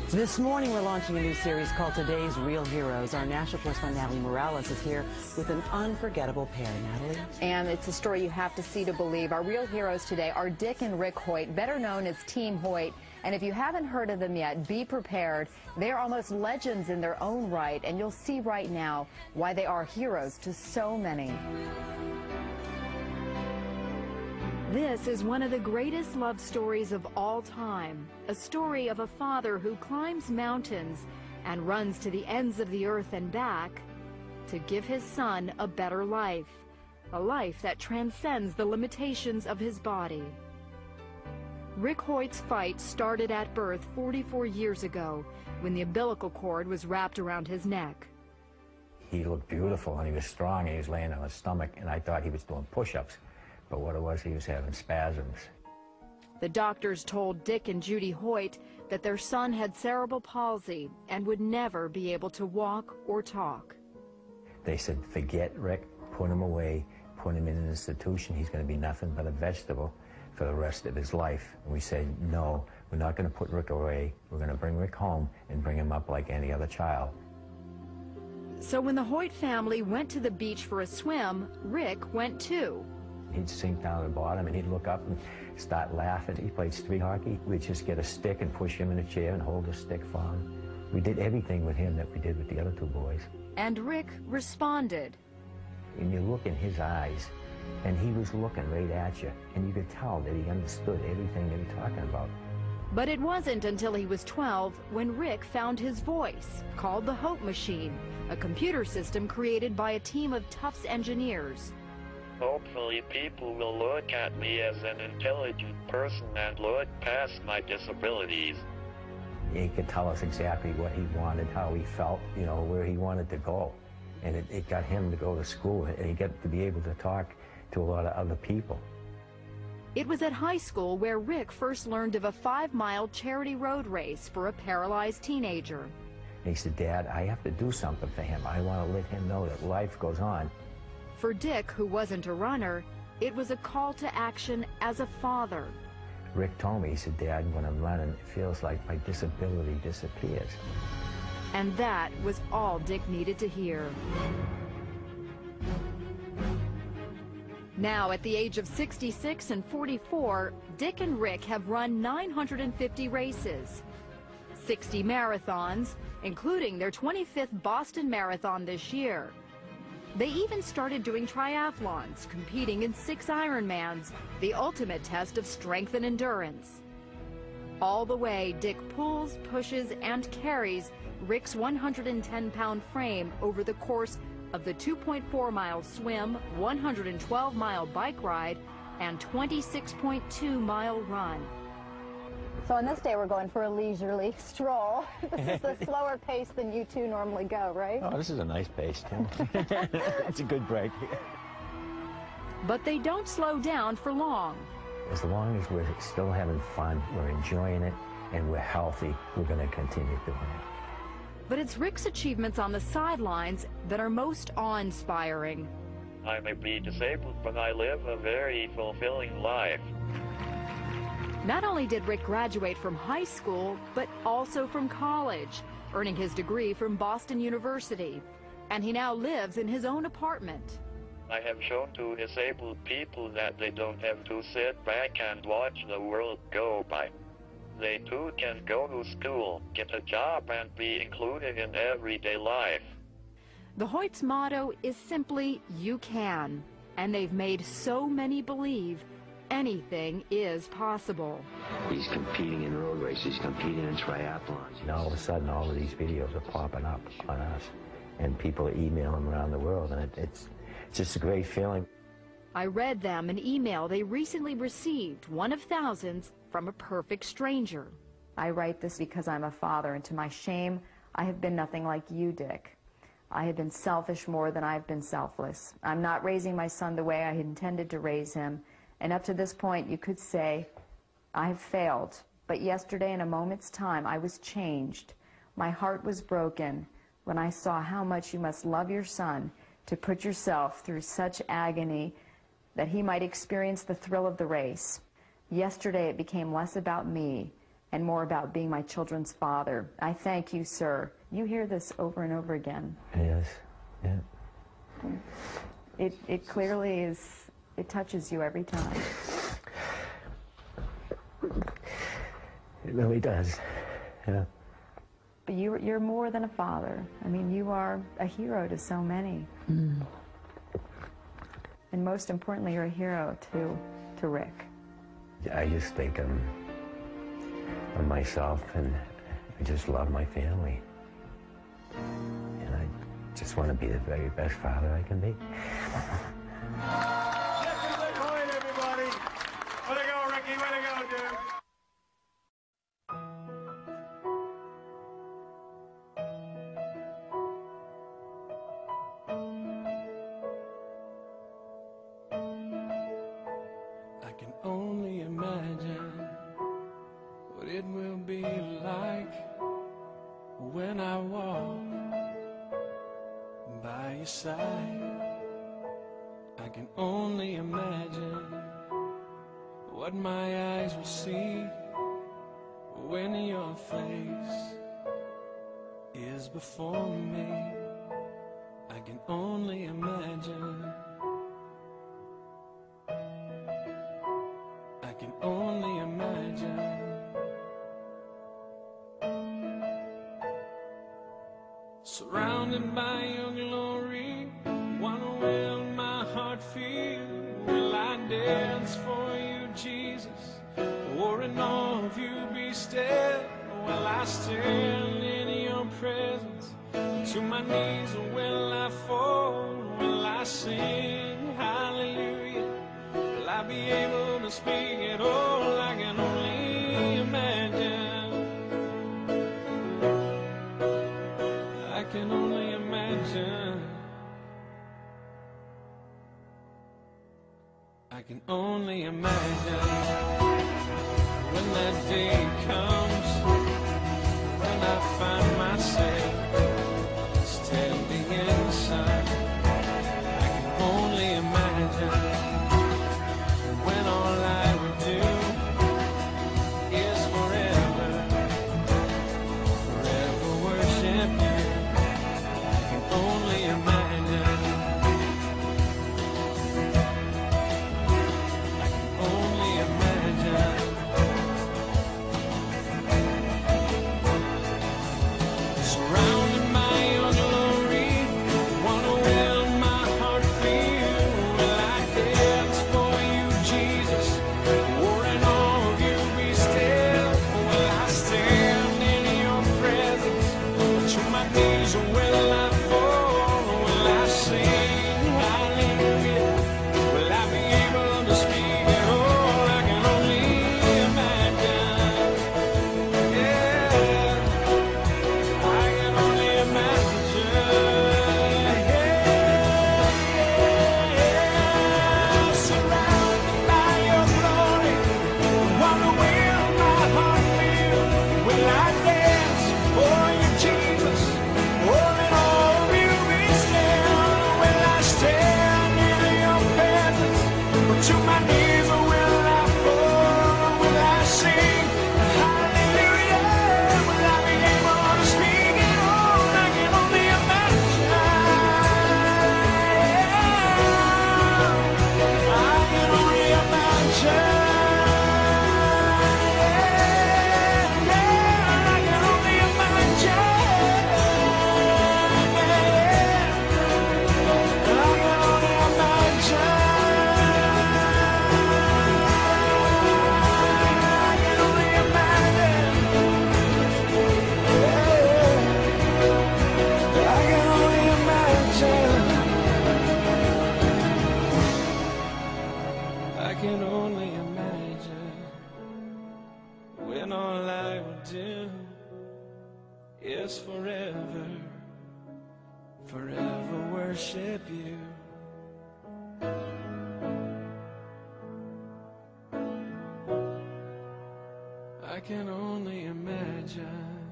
This morning we're launching a new series called Today's Real Heroes. Our national correspondent Natalie Morales is here with an unforgettable pair. Natalie? And it's a story you have to see to believe. Our real heroes today are Dick and Rick Hoyt, better known as Team Hoyt. And if you haven't heard of them yet, be prepared. They're almost legends in their own right, and you'll see right now why they are heroes to so many. This is one of the greatest love stories of all time, a story of a father who climbs mountains and runs to the ends of the earth and back to give his son a better life, a life that transcends the limitations of his body. Rick Hoyt's fight started at birth 44 years ago when the umbilical cord was wrapped around his neck. He looked beautiful and he was strong and he was laying on his stomach, and I thought he was doing push-ups. But what it was, he was having spasms. The doctors told Dick and Judy Hoyt that their son had cerebral palsy and would never be able to walk or talk. They said, forget Rick, put him away, put him in an institution. He's going to be nothing but a vegetable for the rest of his life. And we said, no, we're not going to put Rick away. We're going to bring Rick home and bring him up like any other child. So when the Hoyt family went to the beach for a swim, Rick went too. He'd sink down to the bottom and he'd look up and start laughing. He played street hockey. We'd just get a stick and push him in a chair and hold the stick for him. We did everything with him that we did with the other two boys. And Rick responded. And you look in his eyes, and he was looking right at you, and you could tell that he understood everything that you're talking about. But it wasn't until he was 12 when Rick found his voice, called the Hope Machine, a computer system created by a team of Tufts engineers. Hopefully people will look at me as an intelligent person and look past my disabilities. He could tell us exactly what he wanted, how he felt, you know, where he wanted to go. And it got him to go to school, and he got to be able to talk to a lot of other people. It was at high school where Rick first learned of a 5-mile charity road race for a paralyzed teenager. And he said, Dad, I have to do something for him. I want to let him know that life goes on. For Dick, who wasn't a runner, it was a call to action as a father. Rick told me, he said, Dad, when I'm running, it feels like my disability disappears. And that was all Dick needed to hear. Now, at the age of 66 and 44, Dick and Rick have run 950 races, 60 marathons, including their 25th Boston Marathon this year. They even started doing triathlons, competing in 6 Ironmans, the ultimate test of strength and endurance. All the way, Dick pulls, pushes, and carries Rick's 110-pound frame over the course of the 2.4-mile swim, 112-mile bike ride, and 26.2-mile run. So on this day, we're going for a leisurely stroll. This is a slower pace than you two normally go, right? Oh, this is a nice pace, too. It's a good break. But they don't slow down for long. As long as we're still having fun, we're enjoying it, and we're healthy, we're going to continue doing it. But it's Rick's achievements on the sidelines that are most awe-inspiring. I may be disabled, but I live a very fulfilling life. Not only did Rick graduate from high school, but also from college, earning his degree from Boston University. And he now lives in his own apartment. I have shown to disabled people that they don't have to sit back and watch the world go by. They too can go to school, get a job, and be included in everyday life. The Hoyt's motto is simply, you can. And they've made so many believe anything is possible. He's competing in road races, competing in triathlons. And all of a sudden, all of these videos are popping up on us, and people are emailing them around the world, and it's just a great feeling. I read them an email they recently received, one of thousands, from a perfect stranger. I write this because I'm a father, and to my shame, I have been nothing like you, Dick. I have been selfish more than I've been selfless. I'm not raising my son the way I had intended to raise him, and up to this point, you could say, I have failed. But yesterday, in a moment's time, I was changed. My heart was broken when I saw how much you must love your son to put yourself through such agony that he might experience the thrill of the race. Yesterday, it became less about me and more about being my children's father. I thank you, sir. You hear this over and over again. Yes, yeah. It clearly is, it touches you every time. It really does, yeah. But you're more than a father. I mean, you are a hero to so many. Mm. And most importantly, you're a hero to Rick. I just think of myself, and I just love my family. And I just want to be the very best father I can be. Hoyt, everybody! Way to go, Ricky! Way to go, dude! I can only imagine what it will be like when I walk by your side. I can only imagine what my eyes will see when your face is before me. I can only imagine. I can only imagine. Surrounded by your glory, wonder will my heart feel? Will I dance for you, Jesus? Or in awe of you be still? Will I stand in your presence? To my knees will I fall? Will I sing hallelujah? Will I be able to speak at all? I can only imagine. I can only imagine. I can only imagine when that day comes, when I find myself standing in the sun. I can only imagine when all I would do is forever, forever worship you. I can only imagine. I can only imagine. Surrounded by your glory, wonder will my heart feel? Will I dance for you, Jesus? Or in awe of you be still? Will I stand in your presence? To my knees will I fall? Will I sing hallelujah? Will I be able to speak at all? I can only imagine. Yeah, I can only imagine. Yeah, surrounded by your glory, wonder will my heart feel? Will I dance for you, Jesus? Or in awe of you be still? Will I stand in your presence? Or to my knees will I fall? Will I sing hallelujah? Will I be able to speak at all? I can only imagine. I can only imagine. I can only imagine. I can only imagine. I can only imagine. I can only imagine. I can only imagine when all I would do is forever, forever worship you. I can only imagine.